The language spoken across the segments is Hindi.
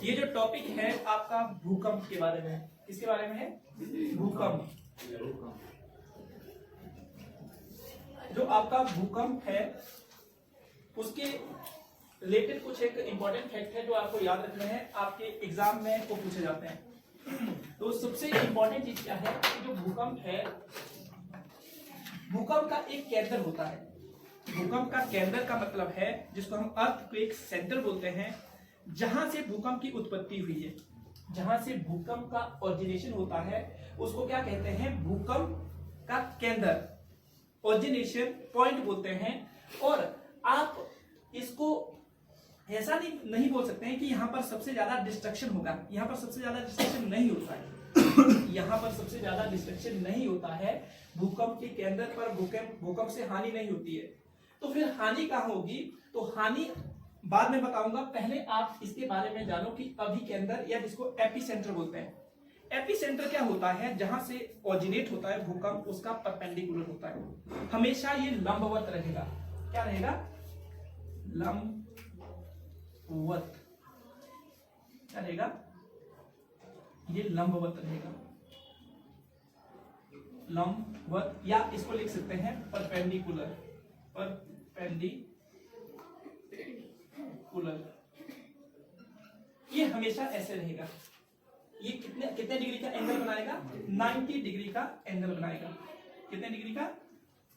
ये जो टॉपिक है आपका भूकंप के बारे में है। किसके बारे में है? भूकंप। जो आपका भूकंप है उसके रिलेटेड कुछ एक इंपॉर्टेंट फैक्ट है जो आपको याद रखने हैं, आपके एग्जाम में को पूछे जाते हैं। तो सबसे इंपॉर्टेंट चीज क्या है कि जो भूकंप है, भूकंप का एक केंद्र होता है। भूकंप का केंद्र का मतलब है जिसको हम अर्थक्वेक सेंटर बोलते हैं, जहां से भूकंप की उत्पत्ति हुई है, जहां से भूकंप का ओरिजिनेशन होता है उसको क्या कहते हैं? भूकंप का केंद्र, ओरिजिनेशन पॉइंट बोलते हैं। और आप इसको ऐसा नहीं बोल सकते हैं कि यहाँ पर सबसे ज्यादा डिस्ट्रक्शन होगा, यहाँ पर सबसे ज्यादा डिस्ट्रक्शन नहीं होता है। यहाँ पर सबसे ज्यादा डिस्ट्रक्शन नहीं होता है, भूकंप के केंद्र पर भूकंप से हानि नहीं होती है। तो फिर हानि कहाँ होगी? तो हानि बाद में बताऊंगा, पहले आप इसके बारे में जानो कि अभिकेंद्र या जिसको एपिसेंटर बोलते हैं। एपिसेंटर क्या होता है? जहां से ओरिजिनेट होता है भूकंप उसका परपेंडिकुलर होता है, हमेशा ये लंबवत रहेगा। क्या रहेगा? लंबवत। क्या रहेगा? ये लंबवत रहेगा, लंबवत, या इसको लिख सकते हैं परपेंडिकुलर। ये हमेशा ऐसे रहेगा। ये कितने डिग्री का एंगल बनाएगा? 90 डिग्री का एंगल बनाएगा। कितने डिग्री का?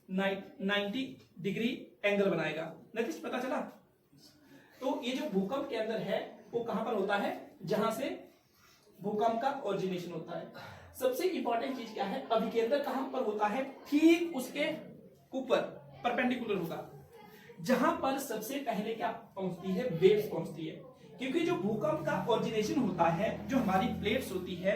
90 डिग्री एंगल बनाएगा। नेक्स्ट पता चला? तो ये जो भूकंप के अंदर है वो कहां पर होता है? जहां से भूकंप का ओरिजिनेशन होता है। सबसे इंपॉर्टेंट चीज क्या है? अभिकेंद्र कहां पर होता है? ठीक उसके ऊपर परपेंडिकुलर होगा, जहां पर सबसे पहले क्या पहुंचती है? वेव्स पहुंचती है। क्योंकि जो भूकंप का ओरिजिनेशन होता है, जो हमारी प्लेट्स होती है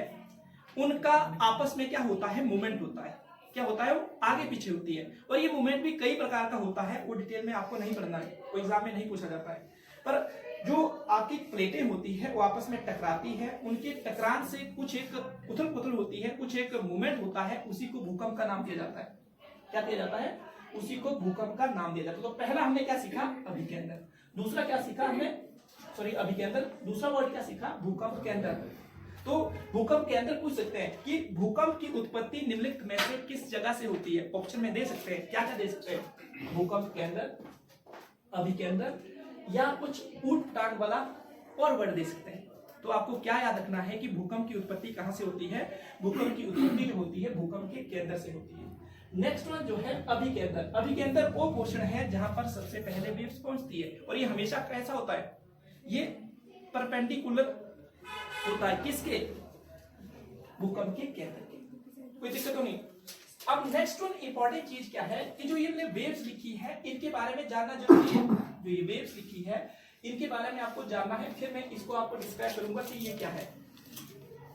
उनका आपस में क्या होता है? मूवमेंट होता है। क्या होता है? वो आगे पीछे होती है। और ये मूवमेंट भी कई प्रकार का होता है, वो डिटेल में आपको नहीं पढ़ना है, वो एग्जाम में नहीं पूछा जाता है। पर जो आपकी प्लेटें होती है वो आपस में टकराती है, उनके टकरान से कुछ एक उथल पुथल होती है, कुछ एक मूवमेंट होता है, उसी को भूकंप का नाम दिया जाता है। क्या दिया जाता है? उसी को भूकंप का नाम दिया जाता है। तो पहला हमने क्या सीखा? अभिकेंद्र। दूसरा क्या सीखा हमने? अभिकेंद्र। दूसरा वर्ड क्या सीखा? भूकंप केंद्र। तो भूकंप केंद्र पूछ सकते हैं कि भूकंप की उत्पत्ति निम्नलिखित में से किस जगह से होती है? ऑप्शन में दे सकते हैं। क्या क्या दे सकते हैं? भूकंप केंद्र, अभिकेंद्र, या कुछ ऊट टांग वाला और वर्ड दे सकते हैं। तो आपको क्या याद रखना है कि भूकंप की उत्पत्ति कहां से होती है? भूकंप की उत्पत्ति जो होती है भूकंप के केंद्र से होती है। नेक्स्ट वन जो है अभिकेंद्र। अभिकेंद्र वो पोर्शन है जहां पर सबसे पहले वेव्स पहुंचती है, और ये हमेशा कैसा होता है? ये परपेंडिकुलर होता है। किसके? भूकंप के केंद्र के। कोई दिक्कत तो नहीं। अब नेक्स्ट वन इंपॉर्टेंट चीज क्या है कि जो ये मैंने वेव्स लिखी है इनके बारे में जानना जरूरी है। जो ये वेव्स लिखी है इनके बारे में आपको जानना है, फिर मैं इसको आपको डिस्क्राइब करूंगा कि ये क्या है।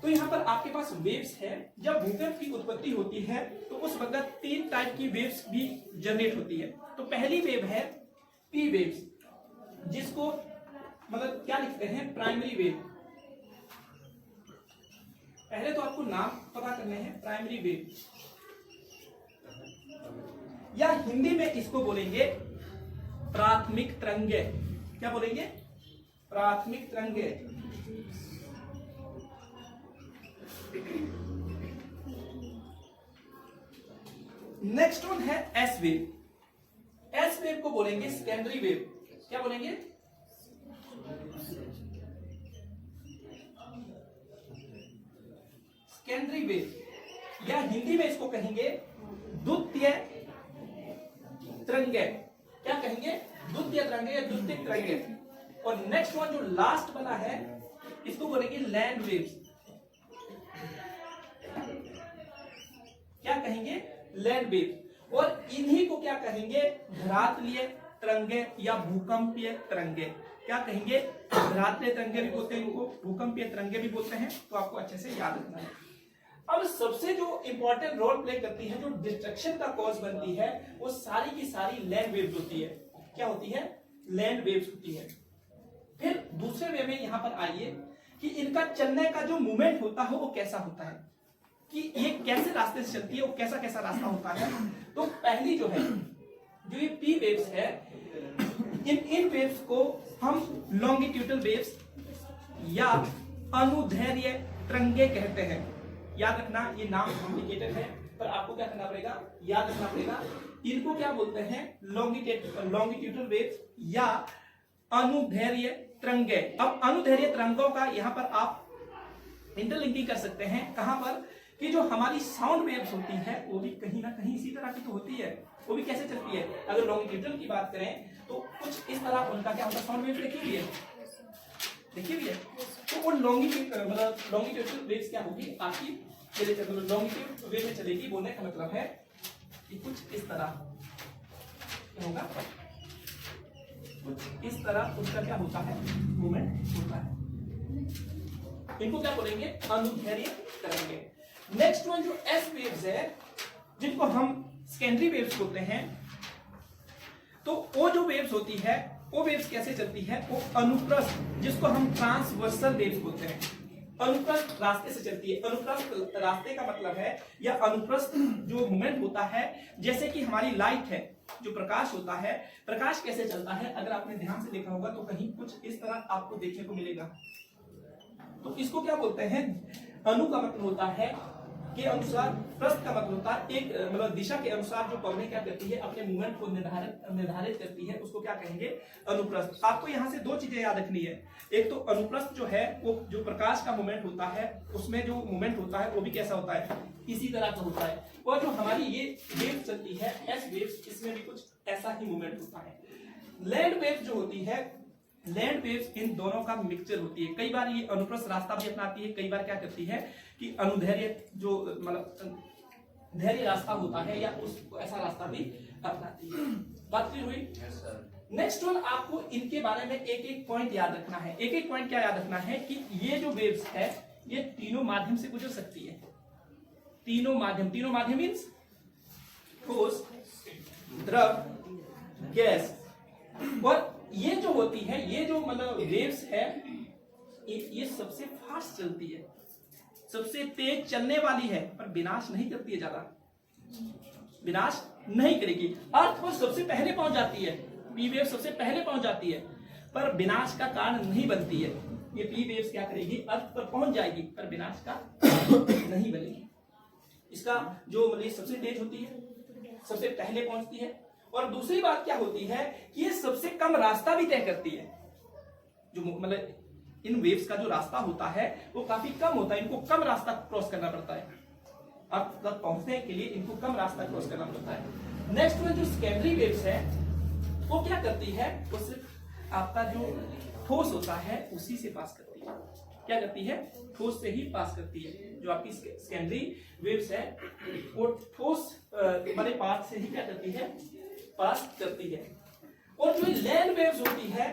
तो यहाँ पर आपके पास वेव्स है। जब भूकंप की उत्पत्ति होती है तो उस वक्त 3 टाइप की वेव्स भी जनरेट होती है। तो पहली वेव है पी वेव्स, जिसको मतलब क्या लिखते हैं? Primary wave. पहले तो आपको नाम पता करने हैं, प्राइमरी वेव, या हिंदी में इसको बोलेंगे प्राथमिक तरंगे। क्या बोलेंगे? प्राथमिक तरंगे। नेक्स्ट वन है एस वेव। एस वेव को बोलेंगे सेकेंडरी वेव। क्या बोलेंगे? सेकेंडरी वेव, या हिंदी में इसको कहेंगे द्वितीय तरंगे। क्या कहेंगे? द्वितीय तरंगे या द्वितीय तरंगे। और नेक्स्ट वन जो लास्ट वाला है इसको बोलेंगे लैंड वेव्स। क्या कहेंगे? Land waves. और इन्हीं को क्या कहेंगे? धरातलीय तरंगे या भूकंपीय तरंगे। क्या कहेंगे? धरातलीय तरंगे भी बोलते हैं इनको, भूकंपीय तरंगे भी बोलते हैं। तो आपको अच्छे से याद रखना है। अब सबसे जो इंपॉर्टेंट रोल प्ले करती है, जो डिस्ट्रक्शन का कॉज बनती है, वो सारी की सारी लैंड वेव्स होती है। क्या होती है? लैंड वेव्स होती है। फिर दूसरे वे में यहां पर आइए कि इनका चलने का जो मूवमेंट होता है वो कैसा होता है, कि ये कैसे रास्ते से चलती है, वो कैसा कैसा रास्ता होता है। तो पहली जो है, जो ये पी वेव्स है, इन वेव्स को हम लॉन्गिट्यूडल वेव्स या अनुदैर्ध्य तरंगे कहते हैं। याद रखना, ये नाम कॉम्प्लिकेटेड है पर आपको क्या करना पड़ेगा, याद रखना पड़ेगा। इनको क्या बोलते हैं, लॉन्गिट्यूडल वेव्स या अनुदैर्ध्य तरंगे। अब अनुदैर्ध्य तरंगों का यहां पर आप इंटरलिंकिंग कर सकते हैं, कहां पर, कि जो हमारी साउंड वेव्स होती है वो भी कहीं ना कहीं इसी तरह की तो होती है। वो भी कैसे चलती है, अगर लॉन्गिट्यूडल की बात करें तो कुछ इस तरह उनका क्या होता है, साउंड वेव देखी हुई है, देखी हुई है। तो वो लॉन्गिट्यूडल वेव्स क्या होगी आपकी, लॉन्गिट्यूड वेव में चलेगी। बोलने का मतलब है कि कुछ इस तरह क्या होगा, कुछ इस तरह उसका क्या होता है, मूवमेंट होता है। इनको क्या बोलेंगे, अनुदैर्ध्य तरंगे। नेक्स्ट वन जो एस वेव्स है, जिनको हम सेकेंडरी वेव्स बोलते हैं, तो वो जो वेव्स होती है वो वेव्स कैसे चलती है, वो अनुप्रस्थ, जिसको हम ट्रांसवर्सल वेव्स बोलते हैं, अनुप्रस्थ रास्ते से चलती है। अनुप्रस्थ रास्ते का मतलब है, या अनुप्रस्थ जो मूवमेंट होता है, जैसे कि हमारी लाइट है, जो प्रकाश होता है, प्रकाश कैसे चलता है, अगर आपने ध्यान से देखा होगा तो कहीं कुछ इस तरह आपको देखने को मिलेगा। तो इसको क्या बोलते हैं, अनु का मतलब होता है के अनुसार, प्रस्थ का मतलब होता है एक मतलब दिशा के अनुसार जो पवनें क्या करती है, अपने मूवमेंट को निर्धारित करती है, उसको क्या कहेंगे, अनुप्रस्थ। आपको यहाँ से दो चीजें याद रखनी है। एक तो अनुप्रस्थ जो है वो जो प्रकाश का मूवमेंट होता है, उसमें जो मूवमेंट होता है वो भी कैसा होता है, इसी तरह का होता है। और जो हमारी ये वेव चलती है एस वेव्स, इसमें भी कुछ ऐसा ही मूवमेंट होता है। लैंड वेव जो होती है, लैंड वेव्स इन दोनों का मिक्सचर होती है। कई बार ये अनुप्रस्थ रास्ता भी अपनाती है, कई बार क्या करती है कि अनुदैर्ध्य जो मतलब धैर्य रास्ता होता है या उस ऐसा रास्ता भी अपनाती है। बात क्लियर हुई। नेक्स्ट वन, आपको इनके बारे में एक एक पॉइंट याद रखना है। एक एक पॉइंट क्या याद रखना है कि ये जो वेव्स है ये तीनों माध्यम से गुजर सकती है। तीनों माध्यम मीन्स ठोस, द्रव, गैस। और ये जो होती है, ये जो मतलब वेव्स है, ये सबसे फास्ट चलती है, सबसे तेज चलने वाली है, पर विनाश नहीं करती है, ज्यादा विनाश नहीं करेगी। अर्थ पर सबसे पहले पहुंच जाती है, पी वेव सबसे पहले पहुंच जाती है, पर विनाश का कारण नहीं बनती है। ये पी वेव्स क्या करेगी, अर्थ पर पहुंच जाएगी पर विनाश का नहीं बनेगी। इसका जो मतलब सबसे तेज होती है, सबसे पहले पहुंचती है। और दूसरी बात क्या होती है कि ये सबसे कम रास्ता भी तय करती है। जो मतलब इन वेव्स का जो रास्ता होता है वो काफी कम होता है, इनको कम रास्ता क्रॉस करना पड़ता है। अब तक पहुंचने के लिए इनको कम रास्ता क्रॉस करना पड़ता है। नेक्स्ट में जो सेकेंडरी वेव्स है वो क्या करती है, वो सिर्फ आपका जो ठोस होता है उसी से पास करती है। क्या करती है, ठोस से ही पास करती है। जो आपकी सेकेंडरी वेव्स है वो ठोस वाले पार्ट से ही क्या करती है, पास करती है। और जो लैंड वेव्स होती है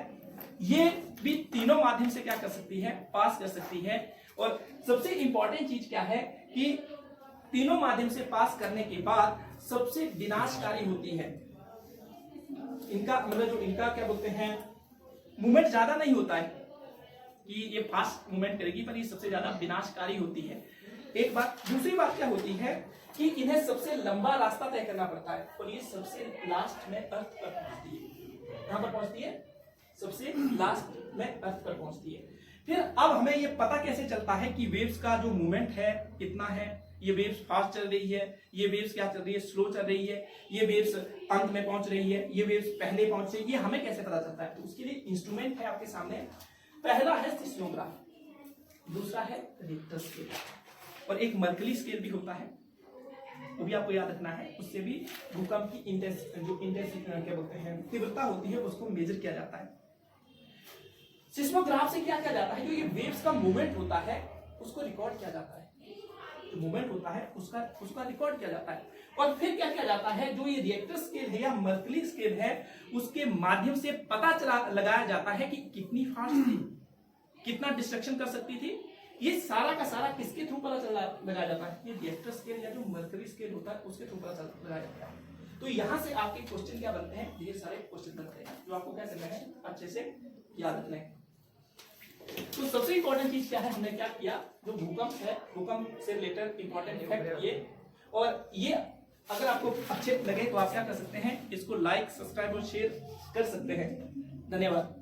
ये भी तीनों माध्यम से क्या कर सकती है, पास कर सकती है। और सबसे इंपॉर्टेंट चीज क्या है कि तीनों माध्यम से पास करने के बाद सबसे विनाशकारी होती है। इनका मतलब जो इनका क्या बोलते हैं, मूवमेंट ज्यादा नहीं होता है कि ये फास्ट मूवमेंट करेगी, पर ये सबसे ज्यादा विनाशकारी होती है। एक बात। दूसरी बात क्या होती है कि इन्हें सबसे लंबा रास्ता तय करना पड़ता है और ये सबसे लास्ट में अर्थ पर पहुंचती है। कहां पर पहुंचती है, सबसे लास्ट में अर्थ पर पहुंचती है। फिर अब हमें ये पता कैसे चलता है कि वेव्स का जो मूवमेंट है कितना है, ये वेव्स फास्ट चल रही है, ये वेव्स क्या चल रही है, स्लो चल रही है, ये वेव्स अंत में पहुंच रही है, ये वेव्स पहले पहुंच रही है, ये हमें कैसे पता चलता है। तो उसके लिए इंस्ट्रूमेंट है आपके सामने। पहला है सिस्मोग्राफ, दूसरा है रिक्टर स्केल, और एक मर्कली स्केल भी होता है, वो भी आपको याद रखना है। उससे भी भूकंप की इंटेंसिटी क्या बोलते हैं, तीव्रता होती है, उसको मेजर किया जाता है। सिस्मोग्राफ से क्या किया जाता है, जो ये वेव्स का मूवमेंट होता है उसको रिकॉर्ड किया जाता है। जो मूवमेंट होता है उसका रिकॉर्ड किया जाता है। और फिर क्या किया जाता है, जो ये रिएक्टर स्केल है या मर्कली स्केल है उसके माध्यम से पता लगाया जाता है कि कितनी फास्ट थी, कितना डिस्ट्रक्शन कर सकती थी। ये सारा का सारा किसके थ्रू पता लगाया जाता है, ये रिएक्टर स्केल या जो मर्करी स्केल होता है उसके थ्रू पता लगाया जाता है। तो यहां से आपके क्वेश्चन क्या बनते हैं, ढेर सारे क्वेश्चन बनते हैं जो आपको क्या करना है, अच्छे से याद रखना है। तो सबसे इंपॉर्टेंट चीज क्या है, हमने क्या किया, जो भूकंप है, भूकंप से रिलेटेड इंपॉर्टेंट इफेक्ट ये, और ये अगर आपको अच्छे लगे तो आप क्या कर सकते हैं, इसको लाइक, सब्सक्राइब और शेयर कर सकते हैं। धन्यवाद।